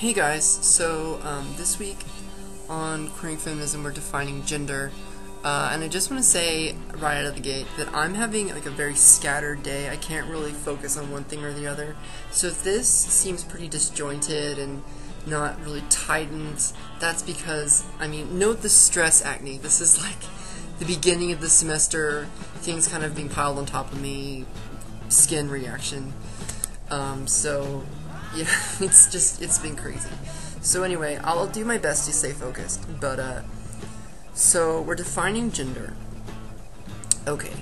Hey guys, so this week on Queering Feminism we're defining gender, and I just want to say right out of the gate that I'm having like a very scattered day. I can't really focus on one thing or the other, so if this seems pretty disjointed and not really tightened, that's because, note the stress acne. This is like the beginning of the semester, things kind of being piled on top of me, skin reaction, so yeah, it's been crazy. So anyway, I'll do my best to stay focused, but, so we're defining gender. Okay,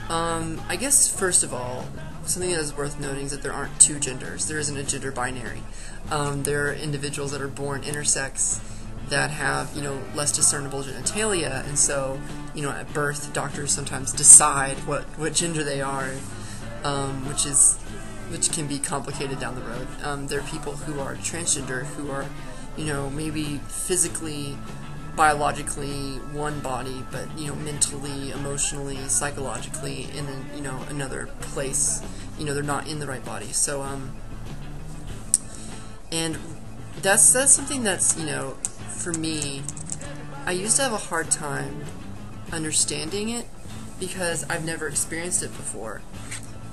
I guess first of all, something that is worth noting is that there aren't two genders. There isn't a gender binary. There are individuals that are born intersex that have, less discernible genitalia, and so, at birth, doctors sometimes decide what gender they are, which can be complicated down the road. There are people who are transgender who are, maybe physically, biologically one body, but, mentally, emotionally, psychologically in, another place. They're not in the right body. So, and that's something that's, for me, I used to have a hard time understanding it because I've never experienced it before.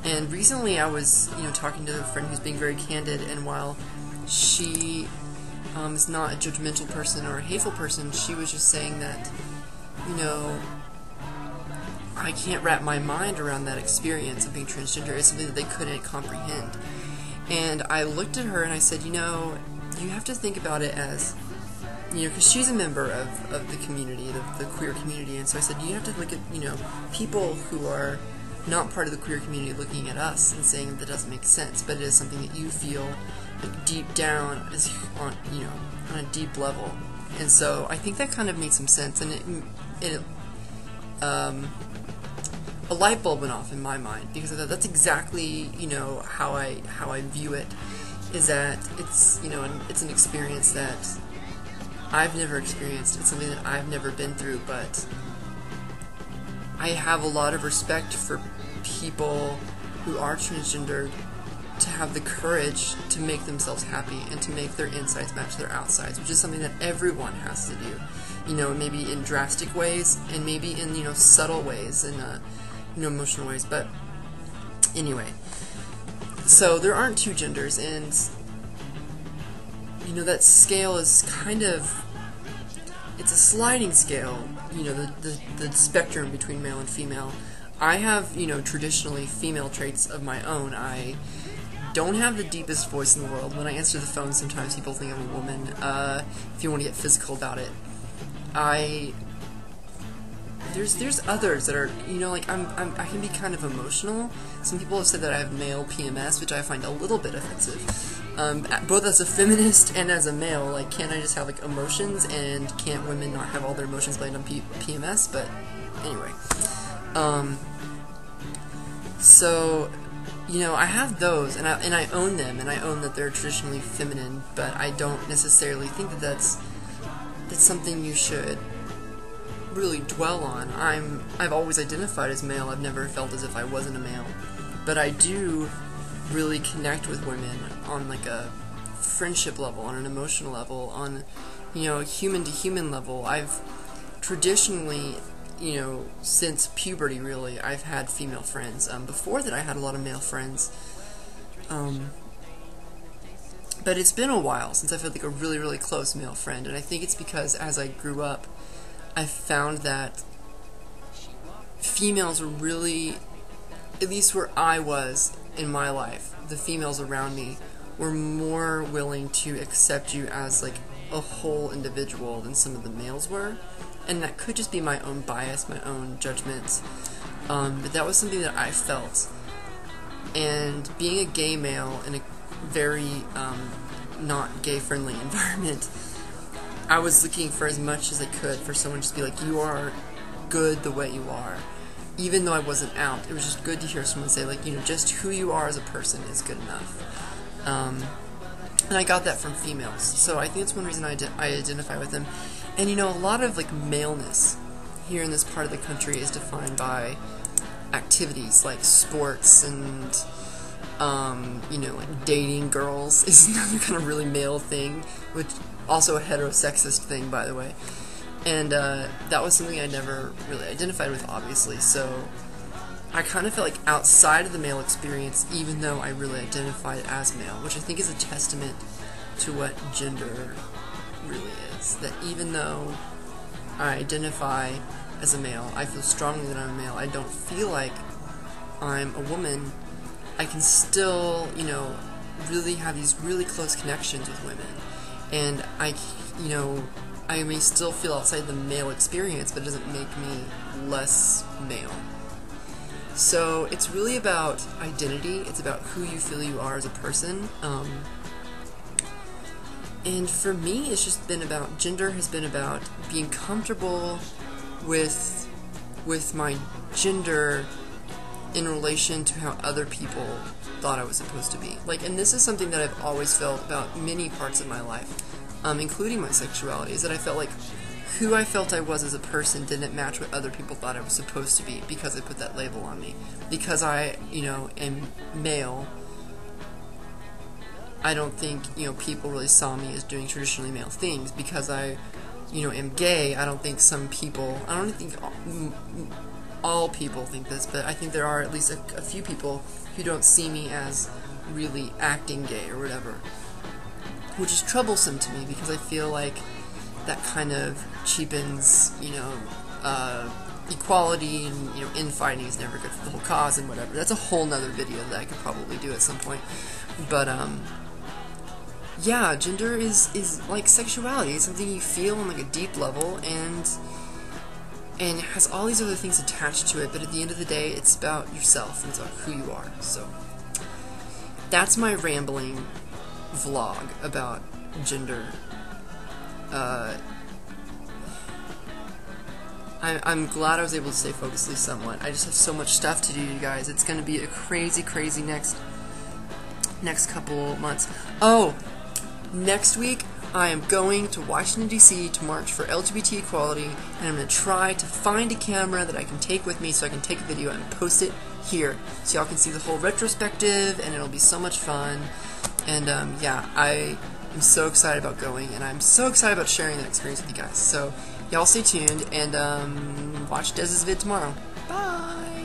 And recently I was, talking to a friend who's being very candid, and while she is not a judgmental person or a hateful person, she was just saying that, I can't wrap my mind around that experience of being transgender. It's something that they couldn't comprehend. And I looked at her and I said, you have to think about it as, because she's a member of the community, the queer community, and so I said, you have to look at, people who are not part of the queer community looking at us and saying that doesn't make sense, but it is something that you feel like deep down is on, on a deep level. And so I think that kind of made some sense, and a light bulb went off in my mind, because I thought that's exactly, how I view it, is that it's, it's an experience that I've never experienced. It's something that I've never been through, but I have a lot of respect for people who are transgender to have the courage to make themselves happy and to make their insides match their outsides, which is something that everyone has to do. Maybe in drastic ways, and maybe in, subtle ways, and, emotional ways. But anyway, so there aren't two genders, and, that scale is kind of, it's a sliding scale, the spectrum between male and female. I have, traditionally female traits of my own. I don't have the deepest voice in the world. When I answer the phone, sometimes people think I'm a woman, if you want to get physical about it. There's others that are, I can be kind of emotional. Some people have said that I have male PMS, which I find a little bit offensive. Both as a feminist and as a male, like, can't I just have, like, emotions, and can't women not have all their emotions blamed on PMS? But anyway, so, I have those, and I own them, and I own that they're traditionally feminine, but I don't necessarily think that that's something you should really dwell on. I've always identified as male. I've never felt as if I wasn't a male, but I do really connect with women on, like, a friendship level, on an emotional level, on, a human-to-human level. I've traditionally, since puberty, really, I've had female friends. Before that, I had a lot of male friends. But it's been a while since I've had, like, a really, really close male friend, and I think it's because as I grew up, I found that females were really, at least where I was in my life, the females around me were more willing to accept you as, like, a whole individual than some of the males were. And that could just be my own bias, my own judgments, but that was something that I felt. And being a gay male in a very not gay-friendly environment, I was looking for as much as I could for someone to just be like, you are good the way you are. Even though I wasn't out, it was just good to hear someone say, like, just who you are as a person is good enough. And I got that from females, so I think that's one reason I identify with them. And, a lot of, like, maleness here in this part of the country is defined by activities like sports and, You know, like dating girls is another kind of really male thing, which also a heterosexist thing, by the way. And that was something I never really identified with, obviously. So I kind of felt like outside of the male experience, even though I really identified as male, which I think is a testament to what gender really is. That even though I identify as a male, I feel strongly that I'm a male, I don't feel like I'm a woman, I can still, you know, really have these really close connections with women. And you know, I may still feel outside the male experience, but it doesn't make me less male. So it's really about identity. It's about who you feel you are as a person. And for me, it's just been about, gender has been about being comfortable with my gender in relation to how other people thought I was supposed to be. Like, and this is something that I've always felt about many parts of my life, including my sexuality, is that I felt like who I felt I was as a person didn't match what other people thought I was supposed to be because they put that label on me. Because I, you know, am male, I don't think, you know, people really saw me as doing traditionally male things. Because I, you know, am gay, I don't think some people, I don't think all people think this, but I think there are at least a few people who don't see me as really acting gay or whatever. Which is troublesome to me because I feel like that kind of cheapens, you know, equality, and, you know, infighting is never good for the whole cause and whatever. That's a whole nother video that I could probably do at some point. But, yeah, gender is like sexuality. It's something you feel on like a deep level, and it has all these other things attached to it, but at the end of the day, it's about yourself, and it's about who you are. So, that's my rambling vlog about gender. I'm glad I was able to stay focused at least somewhat. I just have so much stuff to do, you guys. It's going to be a crazy, crazy next couple months. Oh, next week I am going to Washington, D.C. to march for LGBT equality, and I'm going to try to find a camera that I can take with me so I can take a video and post it here so y'all can see the whole retrospective, and it'll be so much fun. And yeah, I am so excited about going, and I'm so excited about sharing that experience with you guys. So y'all stay tuned, and watch Dez's vid tomorrow. Bye!